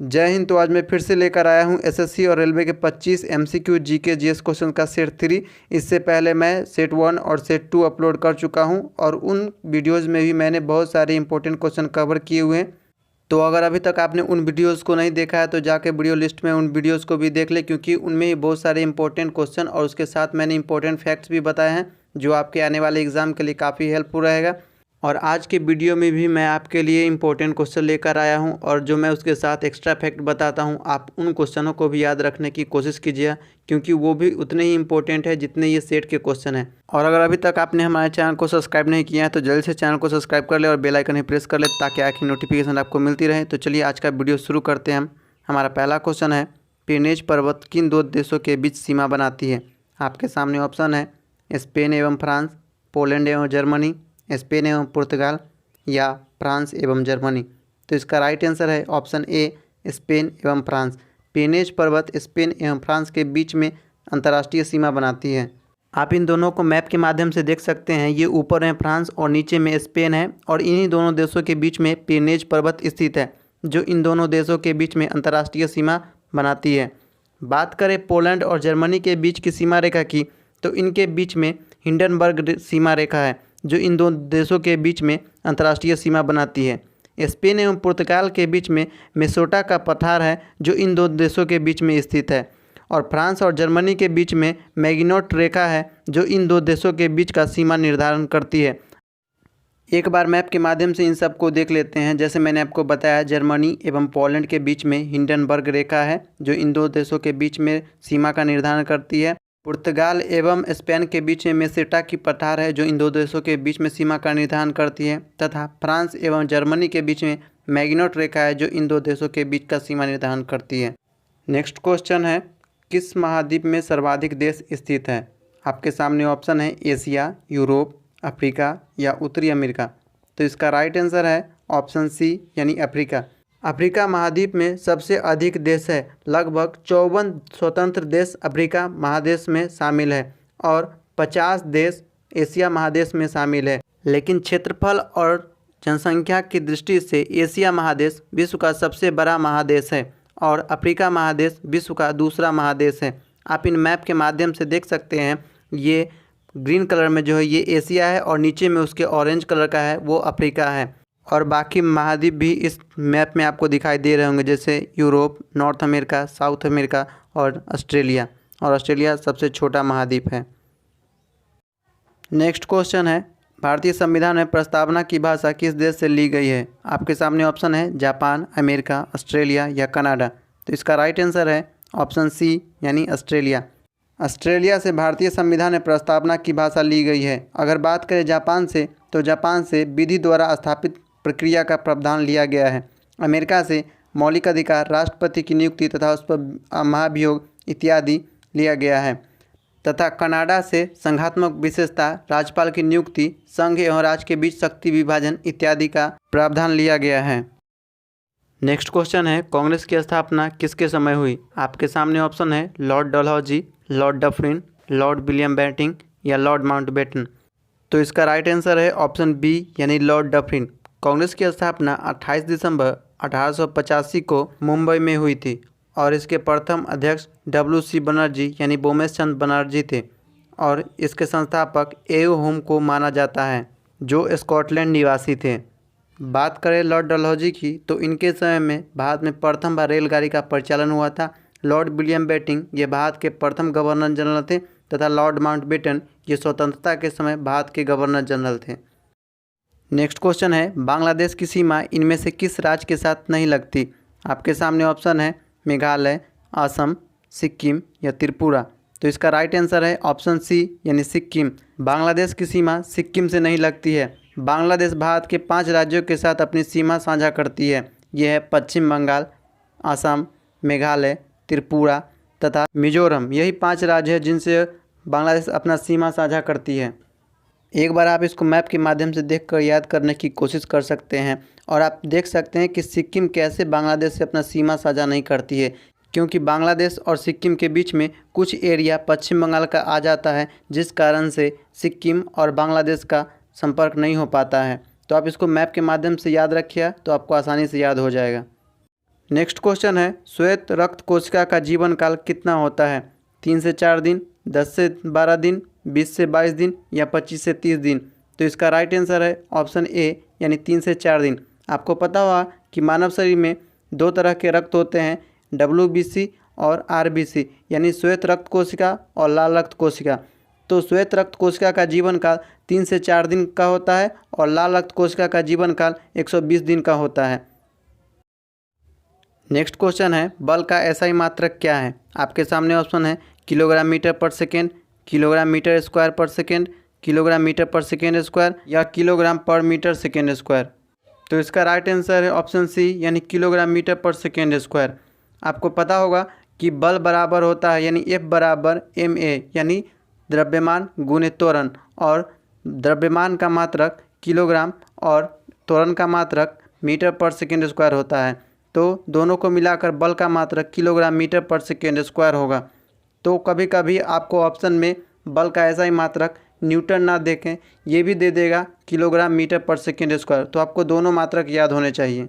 जय हिंद। तो आज मैं फिर से लेकर आया हूं एसएससी और रेलवे के 25 एमसीक्यू जीके जीएस क्वेश्चन का सेट 3। इससे पहले मैं सेट 1 और सेट 2 अपलोड कर चुका हूं और उन वीडियोज़ में भी मैंने बहुत सारे इंपॉर्टेंट क्वेश्चन कवर किए हुए हैं। तो अगर अभी तक आपने उन वीडियोज़ को नहीं देखा है तो जाके वीडियो लिस्ट में उन वीडियोज़ को भी देख ले, क्योंकि उनमें ही बहुत सारे इंपॉर्टेंट क्वेश्चन और उसके साथ मैंने इंपॉर्टेंट फैक्ट्स भी बताए हैं जो आपके आने वाले एग्ज़ाम के लिए काफ़ी हेल्पफुल रहेगा। और आज के वीडियो में भी मैं आपके लिए इंपॉर्टेंट क्वेश्चन लेकर आया हूं और जो मैं उसके साथ एक्स्ट्रा फैक्ट बताता हूं, आप उन क्वेश्चनों को भी याद रखने की कोशिश कीजिए, क्योंकि वो भी उतने ही इंपॉर्टेंट है जितने ये सेट के क्वेश्चन हैं। और अगर अभी तक आपने हमारे चैनल को सब्सक्राइब नहीं किया है तो जल्दी से चैनल को सब्सक्राइब कर ले और बेल आइकन ही प्रेस कर ले ताकि आखिर नोटिफिकेशन आपको मिलती रहे। तो चलिए आज का वीडियो शुरू करते हैं हम। हमारा पहला क्वेश्चन है, पिरेनेज पर्वत किन दो देशों के बीच सीमा बनाती है? आपके सामने ऑप्शन है स्पेन एवं फ्रांस, पोलैंड एवं जर्मनी, स्पेन एवं पुर्तगाल या फ्रांस एवं जर्मनी। तो इसका राइट आंसर है ऑप्शन ए, स्पेन एवं फ्रांस। पिरेनेज पर्वत स्पेन एवं फ्रांस के बीच में अंतर्राष्ट्रीय सीमा बनाती है। आप इन दोनों को मैप के माध्यम से देख सकते हैं। ये ऊपर है फ्रांस और नीचे में स्पेन है और इन्हीं दोनों देशों के बीच में पिरेनेज पर्वत स्थित है, जो इन दोनों देशों के बीच में अंतर्राष्ट्रीय सीमा बनाती है। बात करें पोलैंड और जर्मनी के बीच की सीमा रेखा की, तो इनके बीच में हिंडनबर्ग सीमा रेखा है जो इन दो देशों के बीच में अंतर्राष्ट्रीय सीमा बनाती है। स्पेन एवं पुर्तगाल के बीच में मिनेसोटा का पठार है जो इन दो देशों के बीच में स्थित है। और फ्रांस और जर्मनी के बीच में मैगिनोट रेखा है जो इन दो देशों के बीच का सीमा निर्धारण करती है। एक बार मैप के माध्यम से इन सब को देख लेते हैं। जैसे मैंने आपको बताया, जर्मनी एवं पोलैंड के बीच में हिंडनबर्ग रेखा है जो इन दो देशों के बीच में सीमा का निर्धारण करती है। पुर्तगाल एवं स्पेन के बीच में मेसेटा की पठार है जो इन दो देशों के बीच में सीमा का निर्धारण करती है। तथा फ्रांस एवं जर्मनी के बीच में मैगिनोट रेखा है जो इन दो देशों के बीच का सीमा निर्धारण करती है। नेक्स्ट क्वेश्चन है, किस महाद्वीप में सर्वाधिक देश स्थित है? आपके सामने ऑप्शन है एशिया, यूरोप, अफ्रीका या उत्तरी अमेरिका। तो इसका राइट आंसर है ऑप्शन सी यानी अफ्रीका। अफ्रीका महाद्वीप में सबसे अधिक देश है। लगभग 54 स्वतंत्र देश अफ्रीका महादेश में शामिल है और 50 देश एशिया महादेश में शामिल है। लेकिन क्षेत्रफल और जनसंख्या की दृष्टि से एशिया महादेश विश्व का सबसे बड़ा महादेश है और अफ्रीका महादेश विश्व का दूसरा महादेश है। आप इन मैप के माध्यम से देख सकते हैं, ये ग्रीन कलर में जो है ये एशिया है और नीचे में उसके ऑरेंज कलर का है वो अफ्रीका है। और बाकी महाद्वीप भी इस मैप में आपको दिखाई दे रहे होंगे, जैसे Europe, north America, south America और ऑस्ट्रेलिया। और ऑस्ट्रेलिया सबसे छोटा महाद्वीप है। नेक्स्ट क्वेश्चन है, भारतीय संविधान में प्रस्तावना की भाषा किस देश से ली गई है? आपके सामने ऑप्शन है जापान, अमेरिका, ऑस्ट्रेलिया या कनाडा। तो इसका राइट आंसर है ऑप्शन सी यानी ऑस्ट्रेलिया। ऑस्ट्रेलिया से भारतीय संविधान में प्रस्तावना की भाषा ली गई है। अगर बात करें जापान से, तो जापान से विधि द्वारा स्थापित प्रक्रिया का प्रावधान लिया गया है। अमेरिका से मौलिक अधिकार, राष्ट्रपति की नियुक्ति तथा उस पर महाभियोग इत्यादि लिया गया है। तथा कनाडा से संघात्मक विशेषता, राज्यपाल की नियुक्ति, संघ एवं राज्य के बीच शक्ति विभाजन इत्यादि का प्रावधान लिया गया है। नेक्स्ट क्वेश्चन है, कांग्रेस की स्थापना किसके समय हुई? आपके सामने ऑप्शन है Lord Dalhousie, Lord Dufferin, Lord William Bentinck या लॉर्ड माउंटबेटन। तो इसका राइट आंसर है ऑप्शन बी यानी लॉर्ड डफरिन। कांग्रेस की स्थापना 28 दिसंबर 1885 को मुंबई में हुई थी और इसके प्रथम अध्यक्ष WC बनर्जी यानी बोमेश चंद्र बनर्जी थे और इसके संस्थापक A.O. होम को माना जाता है जो स्कॉटलैंड निवासी थे। बात करें लॉर्ड डलहौजी की, तो इनके समय में भारत में प्रथम बार रेलगाड़ी का परिचालन हुआ था। लॉर्ड विलियम बेंटिंक ये भारत के प्रथम गवर्नर जनरल थे तथा लॉर्ड माउंटबेटन ये स्वतंत्रता के समय भारत के गवर्नर जनरल थे। नेक्स्ट क्वेश्चन है, बांग्लादेश की सीमा इनमें से किस राज्य के साथ नहीं लगती? आपके सामने ऑप्शन है मेघालय, असम, सिक्किम या त्रिपुरा। तो इसका राइट आंसर है ऑप्शन सी यानी सिक्किम। बांग्लादेश की सीमा सिक्किम से नहीं लगती है। बांग्लादेश भारत के 5 राज्यों के साथ अपनी सीमा साझा करती है। यह है पश्चिम बंगाल, असम, मेघालय, त्रिपुरा तथा मिजोरम। यही 5 राज्य हैं जिनसे बांग्लादेश अपना सीमा साझा करती है। एक बार आप इसको मैप के माध्यम से देखकर याद करने की कोशिश कर सकते हैं और आप देख सकते हैं कि सिक्किम कैसे बांग्लादेश से अपना सीमा साझा नहीं करती है, क्योंकि बांग्लादेश और सिक्किम के बीच में कुछ एरिया पश्चिम बंगाल का आ जाता है, जिस कारण से सिक्किम और बांग्लादेश का संपर्क नहीं हो पाता है। तो आप इसको मैप के माध्यम से याद रखिए तो आपको आसानी से याद हो जाएगा। नेक्स्ट क्वेश्चन है, श्वेत रक्त कोशिका का जीवन काल कितना होता है? 3 से 4 दिन, 10 से 12 दिन, 20 से 22 दिन या 25 से 30 दिन? तो इसका राइट आंसर है ऑप्शन ए यानी 3 से 4 दिन। आपको पता होगा कि मानव शरीर में दो तरह के रक्त होते हैं, WBC और RBC यानी श्वेत रक्त कोशिका और लाल रक्त कोशिका। तो श्वेत रक्त कोशिका का जीवन काल 3 से 4 दिन का होता है और लाल रक्त कोशिका का जीवन काल 120 दिन का होता है। नेक्स्ट क्वेश्चन है, बल का SI मात्रक क्या है? आपके सामने ऑप्शन है किलोग्राम मीटर पर सेकेंड, किलोग्राम मीटर स्क्वायर पर सेकेंड, किलोग्राम मीटर पर सेकेंड स्क्वायर या किलोग्राम पर मीटर सेकेंड स्क्वायर। तो इसका राइट आंसर है ऑप्शन सी यानी किलोग्राम मीटर पर सेकेंड स्क्वायर। आपको पता होगा कि बल बराबर होता है यानी F बराबर ma यानी द्रव्यमान गुणे त्वरण, और द्रव्यमान का मात्रक किलोग्राम और त्वरण का मात्रक मीटर पर सेकेंड स्क्वायर होता है। तो दोनों को मिलाकर बल का मात्रक किलोग्राम मीटर पर सेकेंड स्क्वायर होगा। तो कभी कभी आपको ऑप्शन में बल का SI मात्रक न्यूटन ना देखें, ये भी दे देगा किलोग्राम मीटर पर सेकेंड स्क्वायर। तो आपको दोनों मात्रक याद होने चाहिए।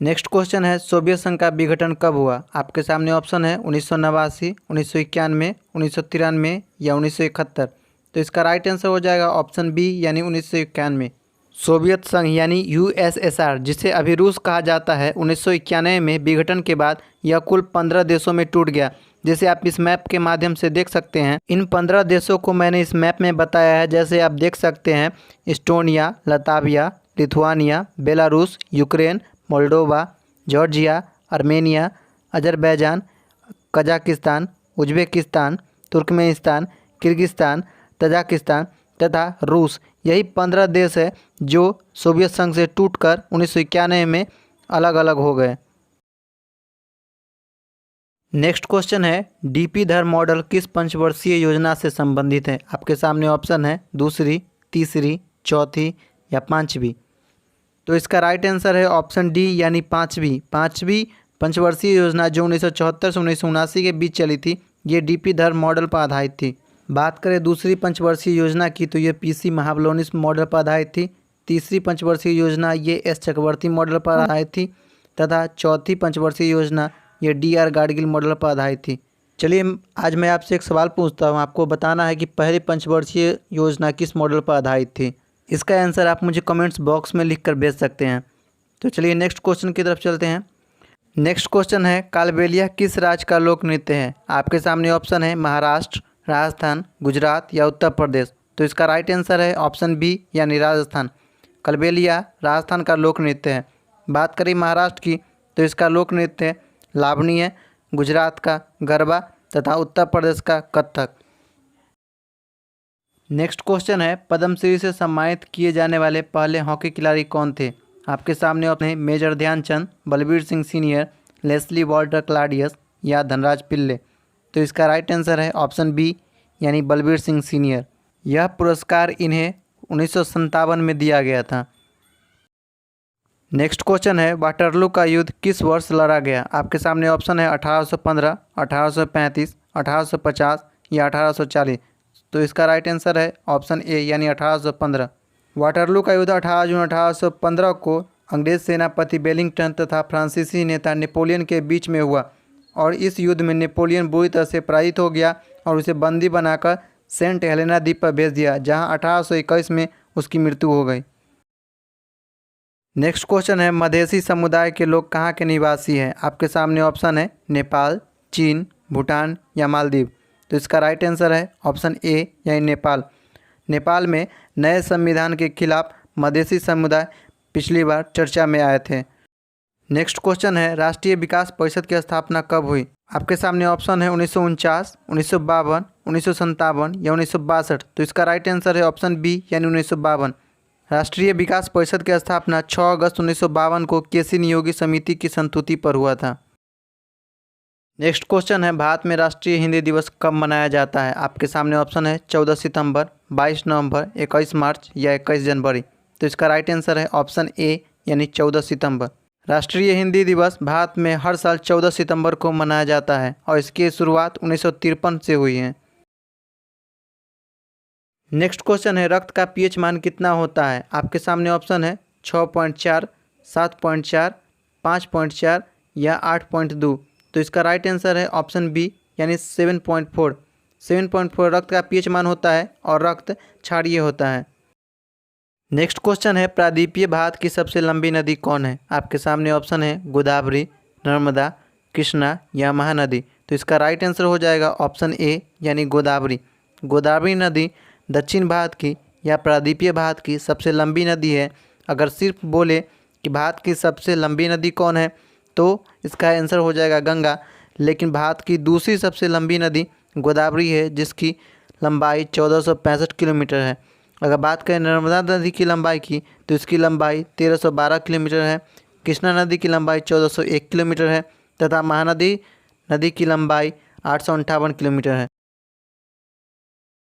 नेक्स्ट क्वेश्चन है, सोवियत संघ का विघटन कब हुआ? आपके सामने ऑप्शन है 1989, 1991, 1993 या 1971। तो इसका राइट आंसर हो जाएगा ऑप्शन बी यानी 1991। सोवियत संघ यानी USSR, जिसे अभी रूस कहा जाता है, 1991 में विघटन के बाद यह कुल 15 देशों में टूट गया, जैसे आप इस मैप के माध्यम से देख सकते हैं। इन 15 देशों को मैंने इस मैप में बताया है, जैसे आप देख सकते हैं Estonia, Latvia, Lithuania, Belarus, Ukraine, Moldova, Georgia, Armenia, Azerbaijan, Kazakhstan, Uzbekistan, Turkmenistan, Kyrgyzstan, Tajikistan तथा रूस। यही 15 देश है जो सोवियत संघ से टूटकर 1991 में अलग अलग हो गए। नेक्स्ट क्वेश्चन है, DP धर मॉडल किस पंचवर्षीय योजना से संबंधित है? आपके सामने ऑप्शन है दूसरी, तीसरी, चौथी या पाँचवीं। तो इसका राइट आंसर है ऑप्शन डी यानी पाँचवीं पंचवर्षीय योजना जो 1974 से 1979 के बीच चली थी, ये DP धर मॉडल पर आधारित थी। बात करें दूसरी पंचवर्षीय योजना की तो ये PC महाबलोनिस मॉडल पर आधारित थी। तीसरी पंचवर्षीय योजना ये S चक्रवर्ती मॉडल पर आधारित थी तथा चौथी पंचवर्षीय योजना ये DR गाडगिल मॉडल पर आधारित थी। चलिए आज मैं आपसे एक सवाल पूछता हूँ, आपको बताना है कि पहली पंचवर्षीय योजना किस मॉडल पर आधारित थी। इसका आंसर आप मुझे कमेंट्स बॉक्स में लिखकर भेज सकते हैं। तो चलिए नेक्स्ट क्वेश्चन की तरफ चलते हैं। नेक्स्ट क्वेश्चन है, कालबेलिया किस राज्य का लोक नृत्य है? आपके सामने ऑप्शन है महाराष्ट्र, राजस्थान, गुजरात या उत्तर प्रदेश। तो इसका राइट आंसर है ऑप्शन बी यानी राजस्थान। कालबेलिया राजस्थान का लोक नृत्य है। बात करें महाराष्ट्र की तो इसका लोक नृत्य लावणी है, गुजरात का गरबा तथा उत्तर प्रदेश का कथक। नेक्स्ट क्वेश्चन है, पद्मश्री से सम्मानित किए जाने वाले पहले हॉकी खिलाड़ी कौन थे? आपके सामने ऑप्शन है Major Dhyan Chand, Balbir Singh senior, Leslie Walter Claudius या धनराज पिल्ले। तो इसका राइट आंसर है ऑप्शन बी यानी बलबीर सिंह सीनियर। यह पुरस्कार इन्हें 1957 में दिया गया था। नेक्स्ट क्वेश्चन है, वाटरलू का युद्ध किस वर्ष लड़ा गया? आपके सामने ऑप्शन है 1815, 1835, 1850 या 1840। तो इसका राइट आंसर है ऑप्शन ए यानी 1815। वाटरलू का युद्ध 18 जून 1815 को अंग्रेज सेनापति वेलिंगटन तथा फ्रांसीसी नेता नेपोलियन के बीच में हुआ और इस युद्ध में नेपोलियन बुरी तरह से पराजित हो गया और उसे बंदी बनाकर सेंट हेलेना द्वीप पर भेज दिया, जहां 1821 में उसकी मृत्यु हो गई। नेक्स्ट क्वेश्चन है, मधेसी समुदाय के लोग कहाँ के निवासी हैं? आपके सामने ऑप्शन है नेपाल, चीन, भूटान या मालदीव। तो इसका राइट आंसर है ऑप्शन ए यानी नेपाल। नेपाल में नए संविधान के खिलाफ मधेसी समुदाय पिछली बार चर्चा में आए थे। नेक्स्ट क्वेश्चन है, राष्ट्रीय विकास परिषद की स्थापना कब हुई? आपके सामने ऑप्शन है 1949, 1952, 1957 या 1962। तो इसका राइट आंसर है ऑप्शन बी यानी 1952। राष्ट्रीय विकास परिषद की स्थापना 6 अगस्त 1952 को केसी नियोगी समिति की संस्तुति पर हुआ था। नेक्स्ट क्वेश्चन है, भारत में राष्ट्रीय हिंदी दिवस कब मनाया जाता है? आपके सामने ऑप्शन है 14 सितंबर, 22 नवंबर, 21 मार्च या 21 जनवरी। तो इसका राइट आंसर है ऑप्शन ए यानी 14 सितंबर। राष्ट्रीय हिंदी दिवस भारत में हर साल 14 सितंबर को मनाया जाता है और इसकी शुरुआत 1953 से हुई है। नेक्स्ट क्वेश्चन है, रक्त का पीएच मान कितना होता है? आपके सामने ऑप्शन है 6.4, 7.4, 5.4 या 8.2। तो इसका राइट आंसर है ऑप्शन बी यानी 7.4। 7.4 रक्त का पीएच मान होता है और रक्त क्षारीय होता है। नेक्स्ट क्वेश्चन है प्रायद्वीपीय भारत की सबसे लंबी नदी कौन है? आपके सामने ऑप्शन है गोदावरी, नर्मदा, कृष्णा या महानदी। तो इसका राइट आंसर हो जाएगा ऑप्शन ए यानी गोदावरी। गोदावरी नदी दक्षिण भारत की या प्रायद्वीपीय भारत की सबसे लंबी नदी है। अगर सिर्फ बोले कि भारत की सबसे लंबी नदी कौन है तो इसका आंसर हो जाएगा गंगा, लेकिन भारत की दूसरी सबसे लंबी नदी गोदावरी है जिसकी लंबाई 1465 किलोमीटर है। अगर बात करें नर्मदा नदी की लंबाई की तो इसकी लंबाई 1312 किलोमीटर है। कृष्णा नदी की लंबाई 1401 किलोमीटर है तथा महानदी नदी की लंबाई 858 किलोमीटर है।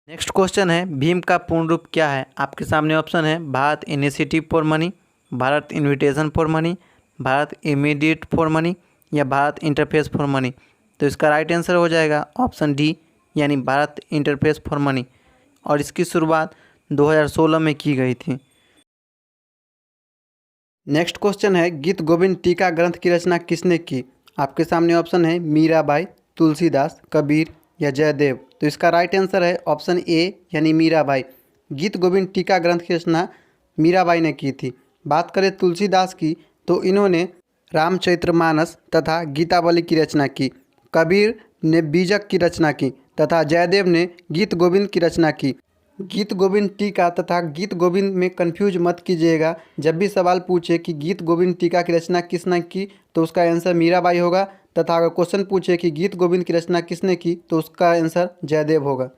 नेक्स्ट क्वेश्चन है भीम का पूर्ण रूप क्या है? आपके सामने ऑप्शन है Bharat initiative for money, Bharat invitation for money, Bharat immediate for money या भारत इंटरफेस फॉर मनी। तो इसका राइट आंसर हो जाएगा ऑप्शन डी यानी भारत इंटरफेस फॉर मनी और इसकी शुरुआत 2016 में की गई थी। नेक्स्ट क्वेश्चन है गीत गोविंद टीका ग्रंथ की रचना किसने की? आपके सामने ऑप्शन है मीराबाई, तुलसीदास, कबीर या जयदेव। तो इसका राइट आंसर है ऑप्शन ए यानी मीराबाई। गीत गोविंद टीका ग्रंथ की रचना मीराबाई ने की थी। बात करें तुलसीदास की तो इन्होंने रामचरितमानस तथा गीतावली की रचना की। कबीर ने बीजक की रचना की तथा जयदेव ने गीत गोविंद की रचना की। गीत गोविंद टीका तथा गीत गोविंद में कंफ्यूज मत कीजिएगा। जब भी सवाल पूछे कि गीत गोविंद टीका की रचना किसने की तो उसका आंसर मीराबाई होगा, तथा अगर क्वेश्चन पूछे कि गीत गोविंद की रचना किसने की तो उसका आंसर जयदेव होगा।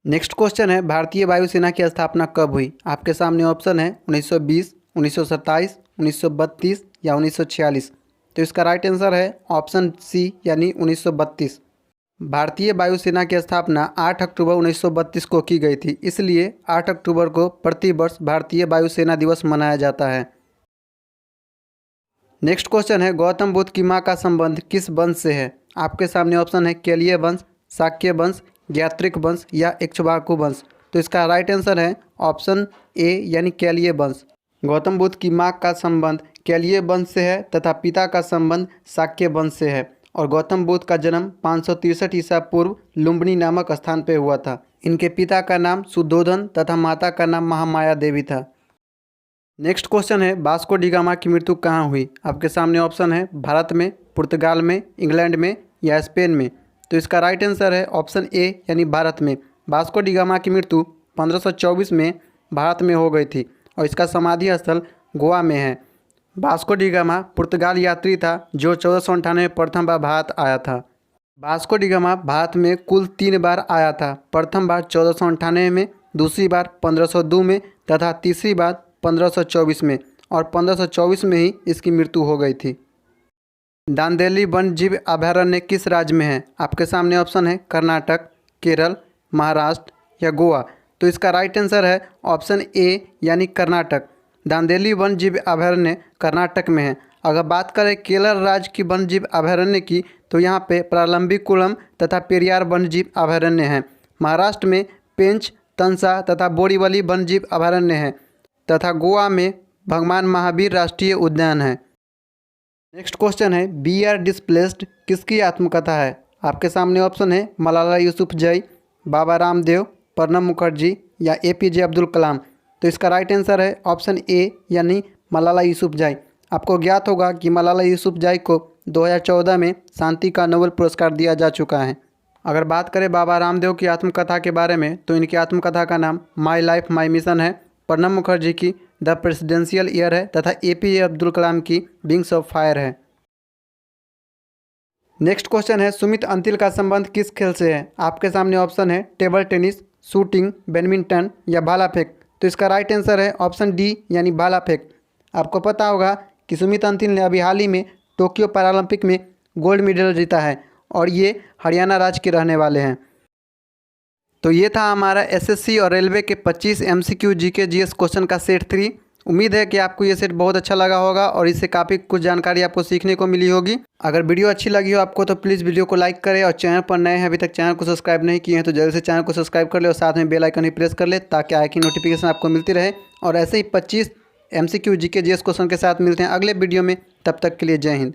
नेक्स्ट क्वेश्चन है भारतीय वायुसेना की स्थापना कब हुई? आपके सामने ऑप्शन है 1920, 1927, 1932 या 1946। तो इसका राइट आंसर है ऑप्शन सी यानी 1932। भारतीय वायुसेना की स्थापना 8 अक्टूबर 1932 को की गई थी, इसलिए 8 अक्टूबर को प्रतिवर्ष भारतीय वायुसेना दिवस मनाया जाता है। नेक्स्ट क्वेश्चन है गौतम बुद्ध की मां का संबंध किस वंश से है? आपके सामने ऑप्शन है केलिय वंश, शाक्य वंश, ज्ञात्रिक वंश या इक्ष्वाकु वंश। तो इसका राइट आंसर है ऑप्शन ए यानी केलिय वंश। गौतम बुद्ध की मां का संबंध केलिय वंश से है तथा पिता का संबंध शाक्य वंश से है और गौतम बुद्ध का जन्म 563 ईसा पूर्व लुम्बिनी नामक स्थान पर हुआ था। इनके पिता का नाम सुद्धोधन तथा माता का नाम महामाया देवी था। नेक्स्ट क्वेश्चन है वास्को डी गामा की मृत्यु कहाँ हुई? आपके सामने ऑप्शन है भारत में, पुर्तगाल में, इंग्लैंड में या स्पेन में। तो इसका राइट आंसर है ऑप्शन ए यानी भारत में। वास्को डी गामा की मृत्यु 1524 में भारत में हो गई थी और इसका समाधि स्थल गोवा में है। वास्को डी गामा पुर्तगाल यात्री था जो 1498 में प्रथम बार भारत आया था। वास्को डी गामा भारत में कुल 3 बार आया था। प्रथम बार 1498 में, दूसरी बार 1502 में तथा तीसरी बार 1524 में, और 1524 में ही इसकी मृत्यु हो गई थी। दांदेली वन्यजीव अभयारण्य किस राज्य में है? आपके सामने ऑप्शन है कर्नाटक, केरल, महाराष्ट्र या गोवा। तो इसका राइट आंसर है ऑप्शन ए यानी कर्नाटक। दांदेली वन्यजीव अभयारण्य कर्नाटक में है। अगर बात करें केरल राज्य की वन्यजीव अभयारण्य की तो यहाँ पे प्रालंबिकुलम तथा पेरियार वन्यजीव अभयारण्य है। महाराष्ट्र में पेंच, तंसा तथा बोरीवली वन्यजीव अभयारण्य है तथा गोवा में भगवान महावीर राष्ट्रीय उद्यान है। नेक्स्ट क्वेश्चन है बी आर डिस्प्लेस्ड किसकी आत्मकथा है? आपके सामने ऑप्शन है मलाला यूसुफजई, बाबा रामदेव, प्रणब मुखर्जी या एपीजे अब्दुल कलाम। तो इसका राइट आंसर है ऑप्शन ए यानी मलाला यूसुफजई। आपको ज्ञात होगा कि मलाला यूसुफजई को 2014 में शांति का नोबेल पुरस्कार दिया जा चुका है। अगर बात करें बाबा रामदेव की आत्मकथा के बारे में तो इनकी आत्मकथा का नाम माई लाइफ माई मिशन है। प्रणब मुखर्जी की द प्रेसिडेंशियल ईयर है तथा एपीजे अब्दुल कलाम की विंग्स ऑफ फायर है। नेक्स्ट क्वेश्चन है सुमित अंतिल का संबंध किस खेल से है? आपके सामने ऑप्शन है टेबल टेनिस, शूटिंग, बैडमिंटन या भाला फेंक। तो इसका राइट आंसर है ऑप्शन डी यानी भाला फेंक। आपको पता होगा कि सुमित अंतिल ने अभी हाल ही में टोक्यो पैरालंपिक में गोल्ड मेडल जीता है और ये हरियाणा राज्य के रहने वाले हैं। तो ये था हमारा एसएससी और रेलवे के 25 एमसीक्यू जीके जीएस क्वेश्चन का सेट 3। उम्मीद है कि आपको ये सेट बहुत अच्छा लगा होगा और इससे काफ़ी कुछ जानकारी आपको सीखने को मिली होगी। अगर वीडियो अच्छी लगी हो आपको तो प्लीज़ वीडियो को लाइक करें और चैनल पर नए हैं अभी तक चैनल को सब्सक्राइब नहीं किए हैं तो जल्दी से चैनल को सब्सक्राइब कर ले और साथ में बेल आइकन भी प्रेस कर ले ताकि आगे की नोटिफिकेशन आपको मिलती रहे और ऐसे ही 25 MCQ GK GS क्वेश्चन के साथ मिलते हैं अगले वीडियो में। तब तक के लिए जय हिंद।